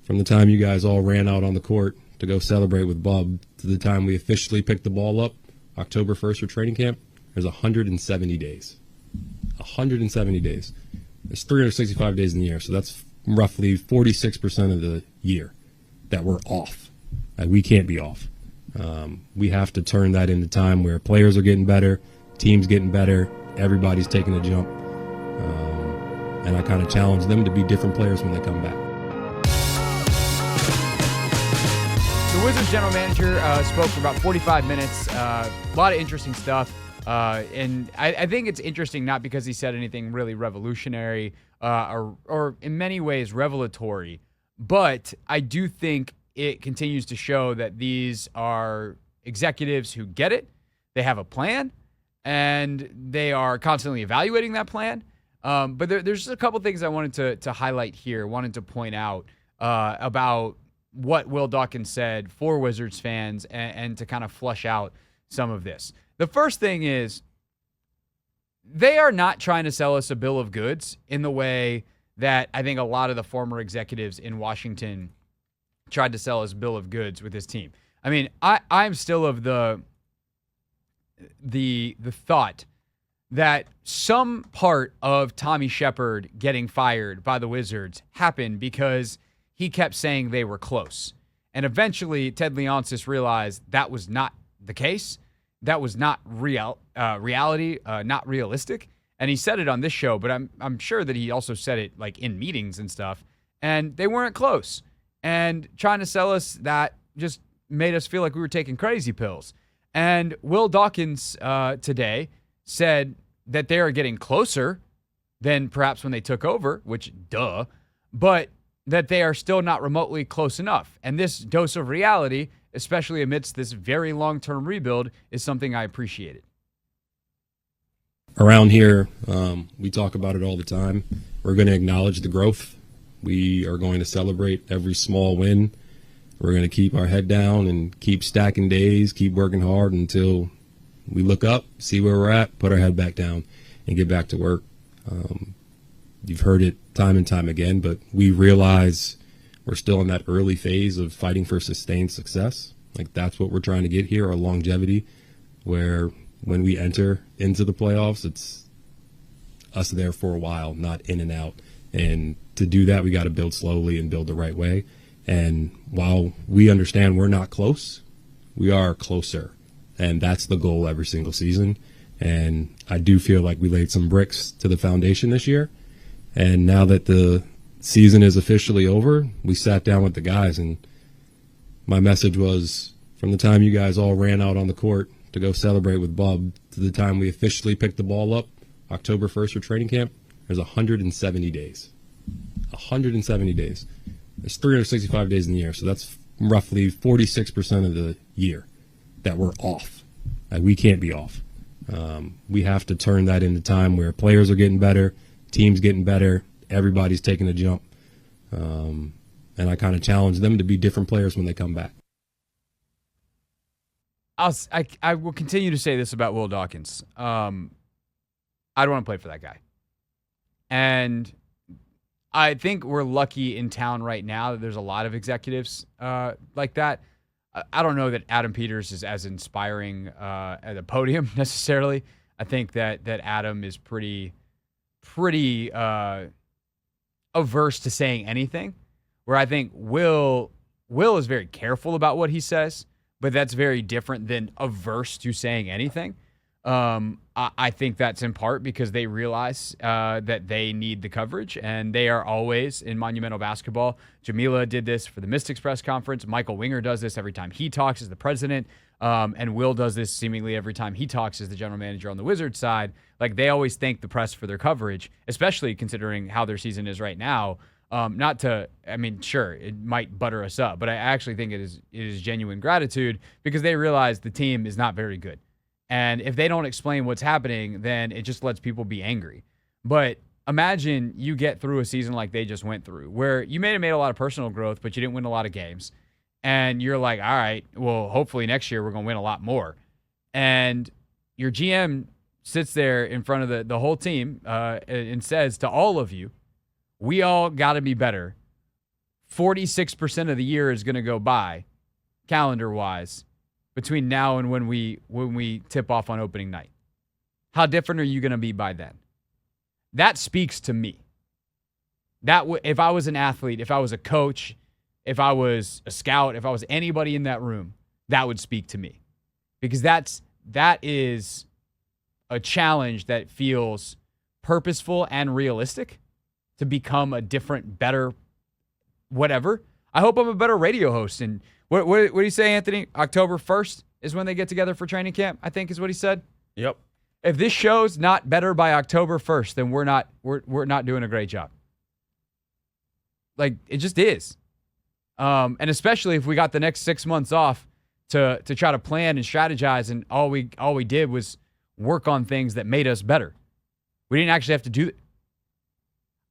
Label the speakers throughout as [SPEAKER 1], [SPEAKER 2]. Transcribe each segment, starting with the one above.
[SPEAKER 1] From the time you guys all ran out on the court to go celebrate with Bub to the time we officially picked the ball up, October 1st for training camp, there's 170 days. 170 days. There's 365 days in the year, so that's roughly 46% of the year that we're off. We can't be off. We have to turn that into time where players are getting better, teams getting better, everybody's taking a jump. And I kind of challenge them to be different players when they come back.
[SPEAKER 2] The Wizards general manager spoke for about 45 minutes. A lot of interesting stuff. And I think it's interesting not because he said anything really revolutionary or in many ways revelatory, but I do think it continues to show that these are executives who get it. They have a plan, and they are constantly evaluating that plan. But there's just a couple things I wanted to highlight here, wanted to point out about what Will Dawkins said for Wizards fans and to kind of flush out some of this. The first thing is they are not trying to sell us a bill of goods in the way that I think a lot of the former executives in Washington tried to sell us bill of goods with his team. I mean, I'm still of the thought that some part of Tommy Shepard getting fired by the Wizards happened because he kept saying they were close. And eventually, Ted Leonsis realized that was not the case. That was not reality, not realistic. And he said it on this show, but I'm sure that he also said it like in meetings and stuff. And they weren't close. And trying to sell us that just made us feel like we were taking crazy pills. And Will Dawkins today said that they are getting closer than perhaps when they took over, which duh, but that they are still not remotely close enough. And this dose of reality, especially amidst this very long-term rebuild, is something I appreciated.
[SPEAKER 1] Around here, we talk about it all the time. We're going to acknowledge the growth. We are going to celebrate every small win. We're going to keep our head down and keep stacking days, keep working hard until we look up, see where we're at, put our head back down, and get back to work. You've heard it time and time again, but we realize we're still in that early phase of fighting for sustained success. Like, that's what we're trying to get here, our longevity, where when we enter into the playoffs, it's us there for a while, not in and out. And to do that, we got to build slowly and build the right way. And while we understand we're not close, we are closer. And that's the goal every single season. And I do feel like we laid some bricks to the foundation this year. And now that the season is officially over, we sat down with the guys, and my message was, from the time you guys all ran out on the court to go celebrate with Bub to the time we officially picked the ball up, October 1st for training camp, there's 170 days. 170 days. There's 365 days in the year, so that's roughly 46% of the year that we're off. We can't be off. We have to turn that into time where players are getting better, teams getting better, everybody's taking a jump. And I kind of challenge them to be different players when they come back.
[SPEAKER 2] I will continue to say this about Will Dawkins. I don't want to play for that guy. And I think we're lucky in town right now that there's a lot of executives like that. I don't know that Adam Peters is as inspiring at the podium necessarily. I think that Adam is pretty averse to saying anything, where I think Will is very careful about what he says, but that's very different than averse to saying anything. I think that's in part because they realize that they need the coverage, and they are always in monumental basketball. Jamila did this for the Mystics press conference. Michael Winger does this every time he talks as the president, and Will does this seemingly every time he talks as the general manager on the Wizards side. Like, they always thank the press for their coverage, especially considering how their season is right now. Sure, it might butter us up, but I actually think it is genuine gratitude because they realize the team is not very good. And if they don't explain what's happening, then it just lets people be angry. But imagine you get through a season like they just went through, where you may have made a lot of personal growth, but you didn't win a lot of games. And you're like, all right, well, hopefully next year we're going to win a lot more. And your GM sits there in front of the whole team and says to all of you, we all got to be better 46% of the year is going to go by, calendar-wise, between now and when we tip off on opening night. How different are you going to be by then? That speaks to me. If I was an athlete, if I was a coach, if I was a scout, if I was anybody in that room, that would speak to me. Because that is a challenge that feels purposeful and realistic to become a different, better, whatever. I hope I'm a better radio host. And what do you say, Anthony? October 1st is when they get together for training camp, I think is what he said.
[SPEAKER 3] Yep.
[SPEAKER 2] If this show's not better by October 1st, then we're not doing a great job. Like, it just is. And especially if we got the next 6 months off to try to plan and strategize, and all we did was work on things that made us better. We didn't actually have to do it.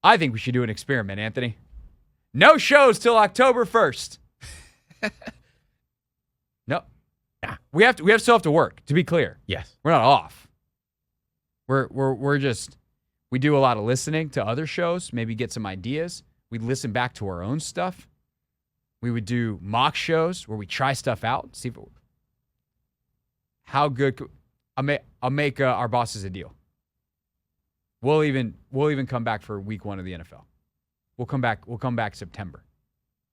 [SPEAKER 2] I think we should do an experiment, Anthony. No shows till October 1st. No.
[SPEAKER 3] Yeah.
[SPEAKER 2] We still have to work, to be clear.
[SPEAKER 3] Yes.
[SPEAKER 2] We're not off. We're just, we do a lot of listening to other shows, maybe get some ideas. We listen back to our own stuff. We would do mock shows where we try stuff out, see if how good. I'll make our bosses a deal. We'll even come back for week 1 of the NFL. We'll come back September.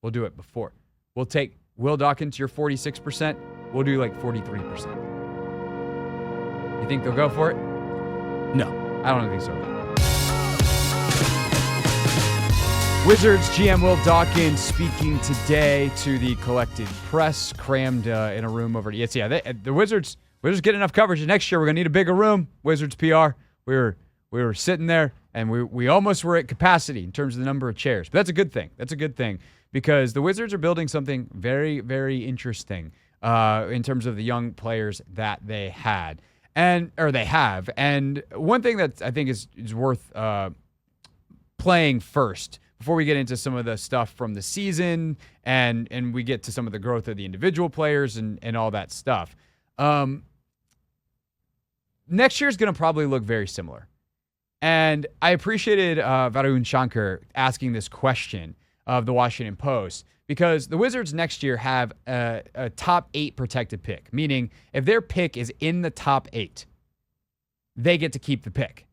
[SPEAKER 2] We'll do it before. We'll take Will Dawkins, your 46%. We'll do like 43%. You think they'll go for it?
[SPEAKER 3] No.
[SPEAKER 2] I don't think so. Wizards GM Will Dawkins speaking today to the collected press, crammed in a room over. Yes, yeah. The Wizards get enough coverage. Next year we're gonna need a bigger room. Wizards PR. We were sitting there and we almost were at capacity in terms of the number of chairs. But that's a good thing. That's a good thing because the Wizards are building something very, very interesting in terms of the young players that they had or they have. And one thing that I think is worth playing first, before we get into some of the stuff from the season and we get to some of the growth of the individual players and all that stuff. Next year is going to probably look very similar. And I appreciated Varun Shankar asking this question of the Washington Post because the Wizards next year have a top 8 protected pick, meaning if their pick is in the top 8, they get to keep the pick.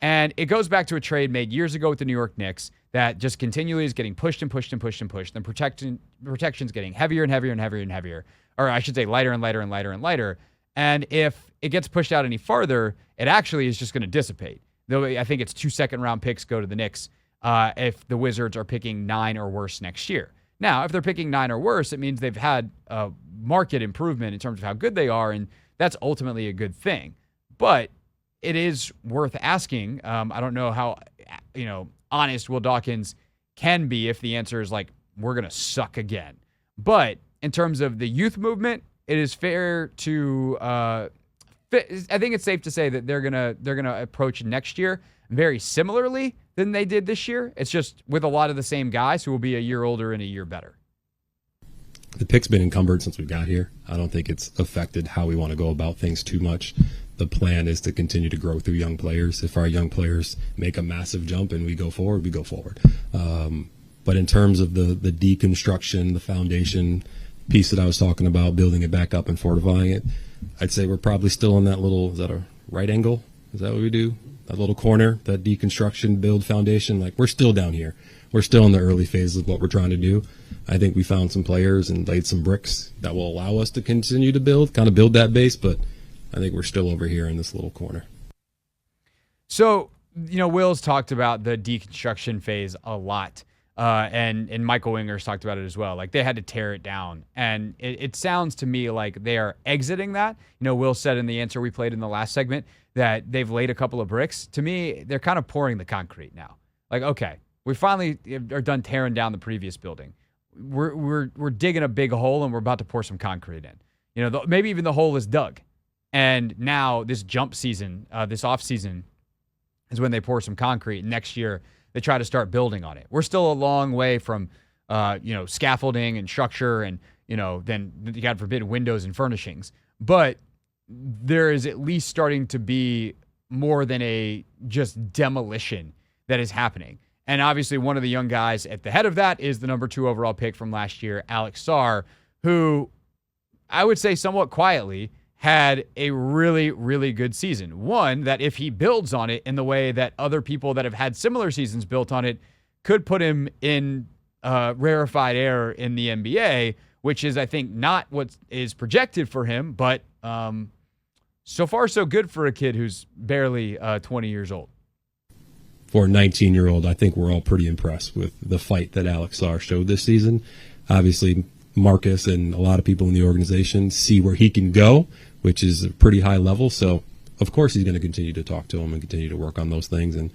[SPEAKER 2] And it goes back to a trade made years ago with the New York Knicks that just continually is getting pushed and pushed and pushed and pushed. Then protection's getting heavier and heavier and heavier and heavier. Or I should say lighter and lighter and lighter and lighter. And if it gets pushed out any farther, it actually is just going to dissipate. Though I think it's 2 second-round picks go to the Knicks if the Wizards are picking 9 or worse next year. Now, if they're picking 9 or worse, it means they've had a market improvement in terms of how good they are, and that's ultimately a good thing. But it is worth asking. I don't know how honest Will Dawkins can be if the answer is like, we're going to suck again. But in terms of the youth movement, it is fair to I think it's safe to say that they're gonna approach next year very similarly than they did this year. It's just with a lot of the same guys who will be a year older and a year better.
[SPEAKER 1] The pick's been encumbered since we got here. I don't think it's affected how we want to go about things too much. The plan is to continue to grow through young players. If our young players make a massive jump and we go forward, we go forward. But in terms of the deconstruction, the foundation piece that I was talking about, building it back up and fortifying it, I'd say we're probably still in that little, is that a right angle? Is that what we do? That little corner, that deconstruction, build foundation, like we're still down here. We're still in the early phases of what we're trying to do. I think we found some players and laid some bricks that will allow us to continue to build that base, but I think we're still over here in this little corner.
[SPEAKER 2] So, Will's talked about the deconstruction phase a lot. And Michael Winger's talked about it as well. Like they had to tear it down. And it sounds to me like they are exiting that. Will said in the answer we played in the last segment that they've laid a couple of bricks. To me, they're kind of pouring the concrete now. Like, okay, we finally are done tearing down the previous building. We're digging a big hole and we're about to pour some concrete in. Maybe even the hole is dug. And now this jump season, this off season is when they pour some concrete. Next year, they try to start building on it. We're still a long way from, scaffolding and structure and, then God forbid windows and furnishings. But there is at least starting to be more than a just demolition that is happening. And obviously one of the young guys at the head of that is the number 2 overall pick from last year, Alex Sarr, who I would say somewhat quietly had a really, really good season. One that if he builds on it in the way that other people that have had similar seasons built on it could put him in rarefied air in the NBA, which is, I think, not what is projected for him, but so far so good for a kid who's barely 20 years old.
[SPEAKER 1] For a 19-year-old, I think we're all pretty impressed with the fight that Alex Sarr showed this season. Obviously, Marcus and a lot of people in the organization see where he can go, which is a pretty high level. So, of course, he's going to continue to talk to him and continue to work on those things. And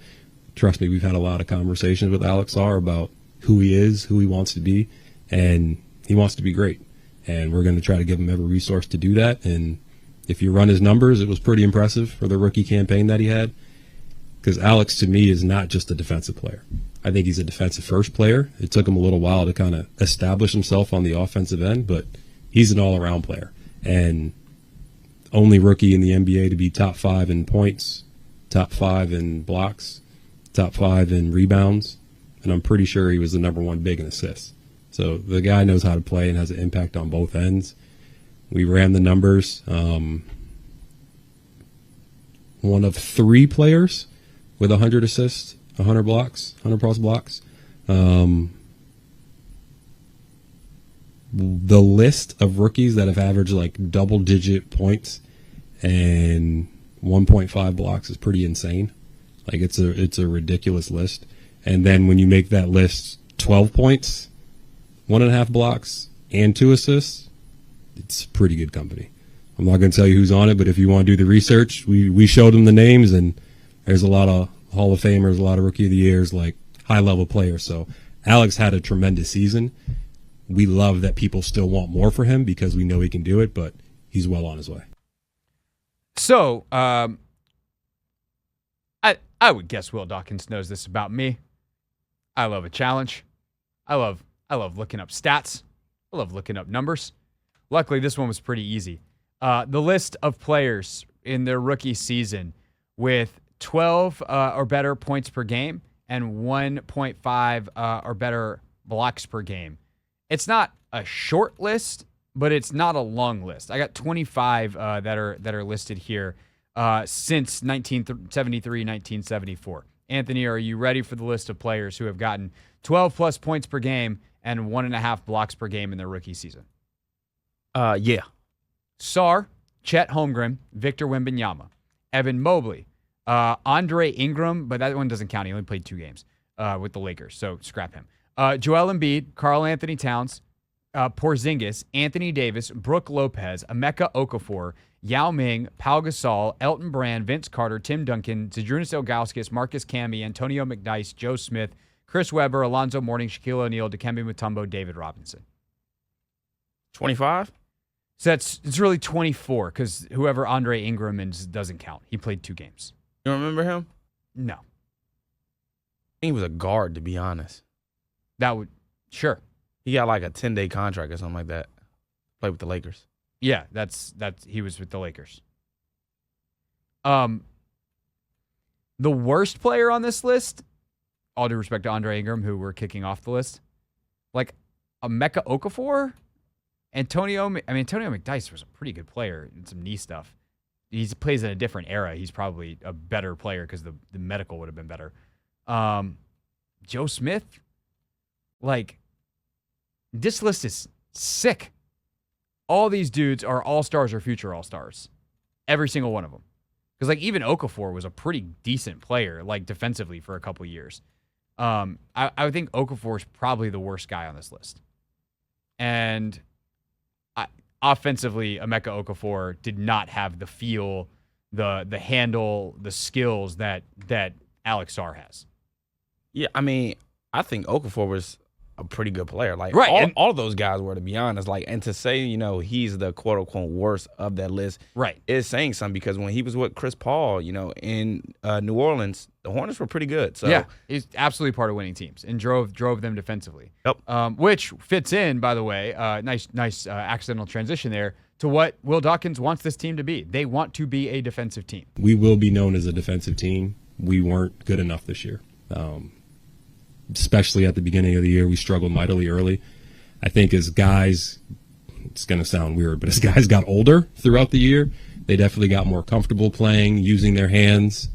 [SPEAKER 1] trust me, we've had a lot of conversations with Alex Sarr about who he is, who he wants to be, and he wants to be great. And we're going to try to give him every resource to do that. And if you run his numbers, it was pretty impressive for the rookie campaign that he had. Because Alex, to me, is not just a defensive player. I think he's a defensive-first player. It took him a little while to kind of establish himself on the offensive end, but he's an all-around player. And only rookie in the NBA to be top 5 in points, top 5 in blocks, top 5 in rebounds, and I'm pretty sure he was the number 1 big in assists. So the guy knows how to play and has an impact on both ends. We ran the numbers. One of 3 players with 100 assists, 100 blocks, 100 plus blocks. The list of rookies that have averaged like double-digit points and 1.5 blocks is pretty insane. Like it's a ridiculous list. And then when you make that list 12 points, 1.5 blocks, and 2 assists, it's pretty good company. I'm not going to tell you who's on it, but if you want to do the research, we showed them the names, and there's a lot of Hall of Famers, a lot of Rookie of the Years, like high-level players. So Alex had a tremendous season. We love that people still want more for him because we know he can do it, but he's well on his way.
[SPEAKER 2] So I would guess Will Dawkins knows this about me. I love a challenge. I love looking up stats. I love looking up numbers. Luckily, this one was pretty easy. The list of players in their rookie season with 12 or better points per game and 1.5 or better blocks per game. It's not a short list, but it's not a long list. I got 25 that are listed here since 1973, 1974. Anthony, are you ready for the list of players who have gotten 12 plus points per game and 1.5 blocks per game in their rookie season?
[SPEAKER 3] Yeah.
[SPEAKER 2] Sarr, Chet Holmgren, Victor Wembanyama, Evan Mobley, Andre Ingram, but that one doesn't count. He only played 2 games with the Lakers, so scrap him. Joel Embiid, Karl Anthony Towns, Porzingis, Anthony Davis, Brooke Lopez, Emeka Okafor, Yao Ming, Pau Gasol, Elton Brand, Vince Carter, Tim Duncan, Zydrunas Ilgauskas, Marcus Camby, Antonio McDyess, Joe Smith, Chris Webber, Alonzo Mourning, Shaquille O'Neal, Dikembe Mutombo, David Robinson.
[SPEAKER 3] 25?
[SPEAKER 2] So it's really 24 because whoever Andre Ingram is doesn't count. He played 2 games.
[SPEAKER 3] You remember him?
[SPEAKER 2] No.
[SPEAKER 3] I think he was a guard, to be honest.
[SPEAKER 2] That would, sure.
[SPEAKER 3] He got like a 10-day contract or something like that. Played with the Lakers.
[SPEAKER 2] Yeah, that's he was with the Lakers. The worst player on this list, all due respect to Andre Ingram, who we're kicking off the list, like Emeka Okafor, Antonio McDyess was a pretty good player in some knee stuff. He plays in a different era. He's probably a better player because the medical would have been better. Joe Smith, like, this list is sick. All these dudes are all-stars or future all-stars. Every single one of them. Because, like, even Okafor was a pretty decent player, like, defensively for a couple years. I would think Okafor is probably the worst guy on this list. And offensively, Emeka Okafor did not have the feel, the handle, the skills that Alex Sarr has.
[SPEAKER 3] Yeah, I mean, I think Okafor was a pretty good player. Like,
[SPEAKER 2] right,
[SPEAKER 3] all of those guys were, to be honest. Like, and to say, he's the quote-unquote worst of that list
[SPEAKER 2] right,
[SPEAKER 3] is saying something because when he was with Chris Paul, in New Orleans, the Hornets were pretty good. So
[SPEAKER 2] yeah, he's absolutely part of winning teams and drove them defensively.
[SPEAKER 3] Yep.
[SPEAKER 2] Which fits in, by the way, nice accidental transition there, to what Will Dawkins wants this team to be. They want to be a defensive team.
[SPEAKER 1] We will be known as a defensive team. We weren't good enough this year. especially at the beginning of the year, we struggled mightily early. I think as guys, it's going to sound weird, but as guys got older throughout the year, they definitely got more comfortable playing, using their hands,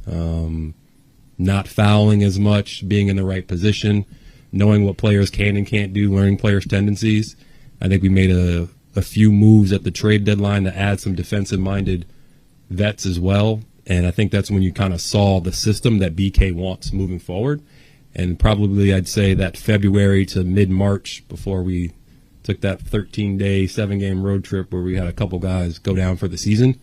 [SPEAKER 1] not fouling as much, being in the right position, knowing what players can and can't do, learning players' tendencies. I think we made a few moves at the trade deadline to add some defensive-minded vets as well. And I think that's when you kind of saw the system that BK wants moving forward. And probably I'd say that February to mid-March, before we took that 13-day, 7-game road trip where we had a couple guys go down for the season,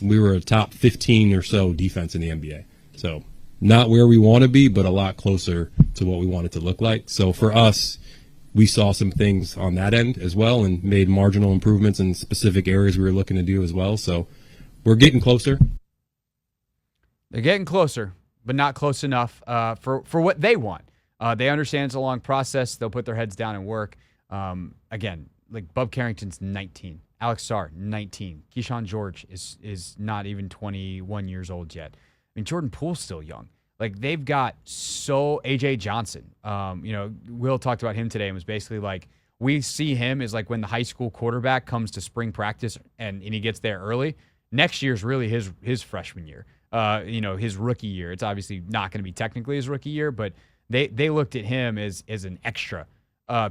[SPEAKER 1] we were a top 15 or so defense in the NBA. So not where we want to be, but a lot closer to what we want it to look like. So for us, we saw some things on that end as well and made marginal improvements in specific areas we were looking to do as well. So we're getting closer.
[SPEAKER 2] They're getting closer, but not close enough for what they want. They understand it's a long process. They'll put their heads down and work. Again, like Bub Carrington's 19. Alex Sarr, 19. Keyshawn George is not even 21 years old yet. I mean, Jordan Poole's still young. Like, they've got A.J. Johnson. Will talked about him today and was basically like, we see him as like when the high school quarterback comes to spring practice and he gets there early. Next year's really his freshman year, his rookie year. It's obviously not going to be technically his rookie year, but they looked at him as an extra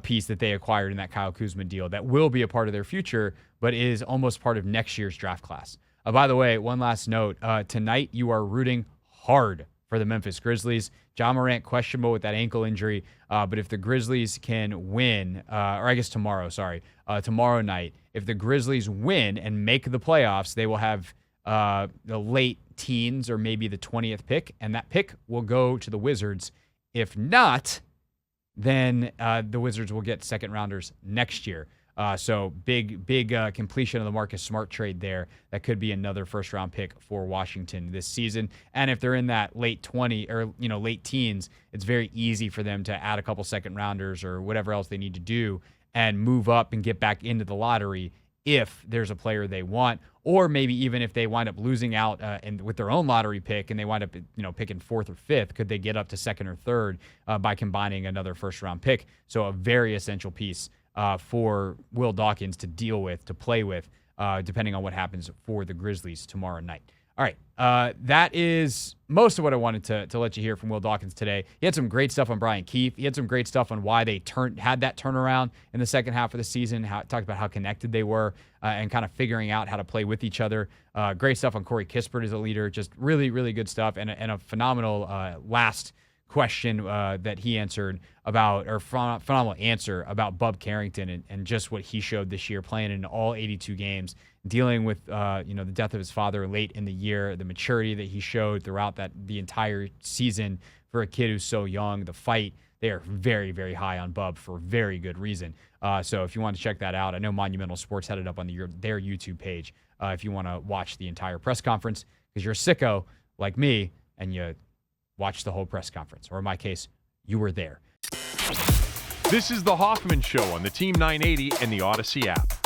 [SPEAKER 2] piece that they acquired in that Kyle Kuzma deal that will be a part of their future, but is almost part of next year's draft class. By the way, one last note. Tonight you are rooting hard for the Memphis Grizzlies. Ja Morant questionable with that ankle injury, but if the Grizzlies can win, or I guess tomorrow night, if the Grizzlies win and make the playoffs, they will have the late teens or maybe the 20th pick, and that pick will go to the Wizards. If not, then the Wizards will get second rounders next year. So big completion of the Marcus Smart trade there. That could be another first-round pick for Washington this season. And if they're in that late 20 or late teens, it's very easy for them to add a couple second-rounders or whatever else they need to do and move up and get back into the lottery if there's a player they want, or maybe even if they wind up losing out and with their own lottery pick and they wind up picking fourth or fifth, could they get up to second or third by combining another first-round pick? So a very essential piece for Will Dawkins to deal with, to play with, depending on what happens for the Grizzlies tomorrow night. All right, that is most of what I wanted to let you hear from Will Dawkins today. He had some great stuff on Brian Keefe. He had some great stuff on why they had that turnaround in the second half of the season, talked about how connected they were and kind of figuring out how to play with each other. Great stuff on Corey Kispert as a leader. Just really, really good stuff and a phenomenal last question that he answered about, or phenomenal answer about Bub Carrington and just what he showed this year, playing in all 82 games, dealing with the death of his father late in the year, the maturity that he showed throughout the entire season for a kid who's so young, the fight. They are very, very high on Bub for very good reason. So if you want to check that out, I know Monumental Sports had it up on their YouTube page if you want to watch the entire press conference, because you're a sicko like me and you watch the whole press conference, or in my case, you were there.
[SPEAKER 4] This is the Hoffman Show on the Team 980 and the Odyssey app.